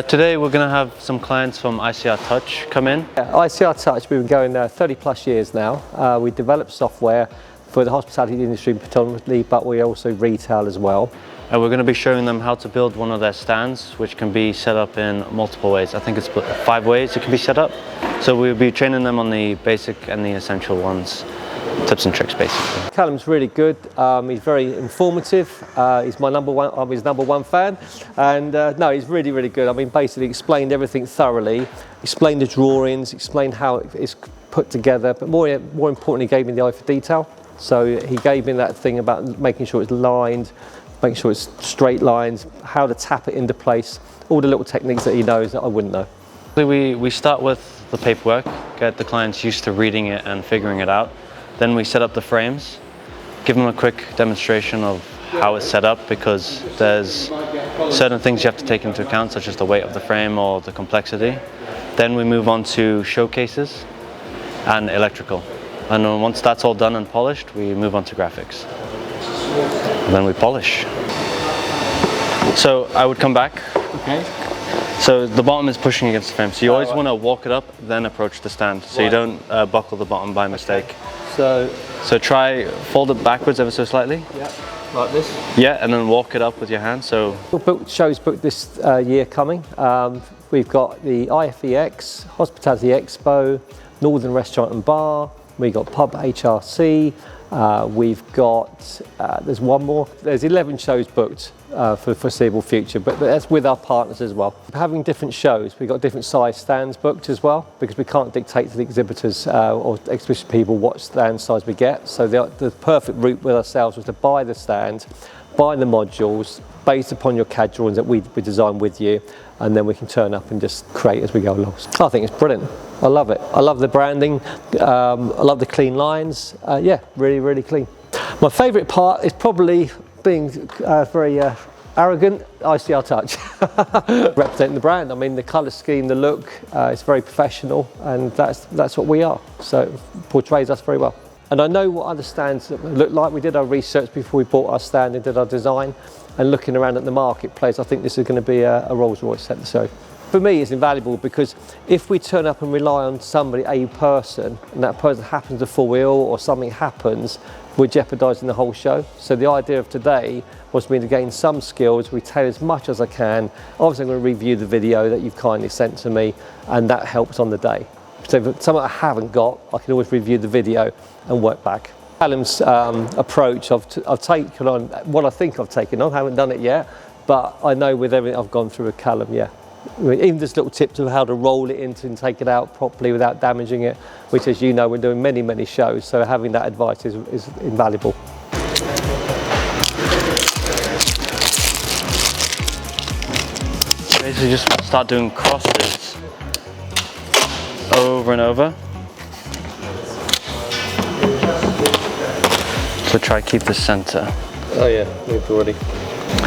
Today we're going to have some clients from ICRTouch come in. ICRTouch, we've been going 30 plus years now. We develop software for the hospitality industry predominantly, but we also retail as well. And we're going to be showing them how to build one of their stands, which can be set up in multiple ways. I think it's 5 ways it can be set up. So we'll be training them on the basic and the essential ones, tips and tricks basically. Callum's really good. He's very informative. He's my number one. I'm his number one fan, and no, he's really, really good. I mean, basically explained everything thoroughly, explained the drawings, explained how it's put together, but more importantly, gave me the eye for detail. So he gave me that thing about making sure it's lined, making sure it's straight lines, how to tap it into place, all the little techniques that he knows that I wouldn't know. We start with the paperwork, get the clients used to reading it and figuring it out. Then we set up the frames, give them a quick demonstration of how it's set up, because there's certain things you have to take into account, such as the weight of the frame or the complexity. Then we move on to showcases and electrical. And then once that's all done and polished, we move on to graphics. And then we polish. So I would come back. Okay. So the bottom is pushing against the frame. So you always want to walk it up, then approach the stand. So you don't buckle the bottom by mistake. So try fold it backwards ever so slightly. Yeah, like this. Yeah, and then walk it up with your hand. So shows booked this year coming. We've got the IFEX, Hospitality Expo, Northern Restaurant and Bar. We've got Pub HRC. We've got, there's one more. There's 11 shows booked for the foreseeable future, but that's with our partners as well. Having different shows, we've got different size stands booked as well, because we can't dictate to the exhibitors or exhibition people what stand size we get. So the perfect route with ourselves was to buy the stand, buy the modules, based upon your CAD drawings that we design with you, and then we can turn up and just create as we go along. I think it's brilliant. I love it. I love the branding. I love the clean lines. Yeah, really, really clean. My favourite part is probably being very arrogant. ICRTouch, representing the brand. I mean, the colour scheme, the look, it's very professional, and that's what we are. So it portrays us very well. And I know what other stands look like. We did our research before we bought our stand and did our design. And looking around at the marketplace, I think this is going to be a Rolls Royce set. So for me, it's invaluable, because if we turn up and rely on somebody, a person, and that person happens to fall ill or something happens, we're jeopardising the whole show. So the idea of today was for me to gain some skills, retain as much as I can. Obviously, I'm going to review the video that you've kindly sent to me, and that helps on the day. So if it's something I haven't got, I can always review the video and work back. Callum's approach, I've taken on what I think I've taken on. I haven't done it yet, but I know with everything I've gone through with Callum, yeah. Even just little tips of how to roll it into and take it out properly without damaging it, which, as you know, we're doing many, many shows, so having that advice is invaluable. basically just start doing crosses over and over. So try to keep the center. Oh yeah, we've already.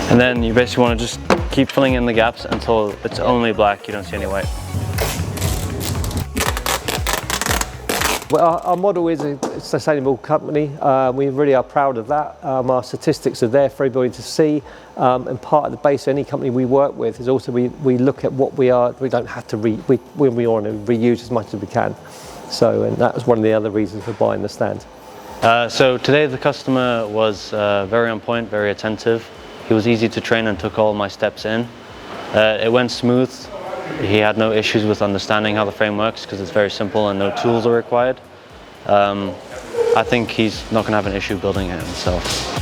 And then you basically want to just keep filling in the gaps until it's only black, you don't see any white. Well, our model is a sustainable company. We really are proud of that. Our statistics are there for everybody to see. And part of the base of any company we work with is also we look at what we are. We don't have to we want to reuse as much as we can. So, and that was one of the other reasons for buying the stand. So today the customer was very on point, very attentive. He was easy to train and took all my steps in. It went smooth. He had no issues with understanding how the frame works because it's very simple and no tools are required. I think he's not going to have an issue building it himself.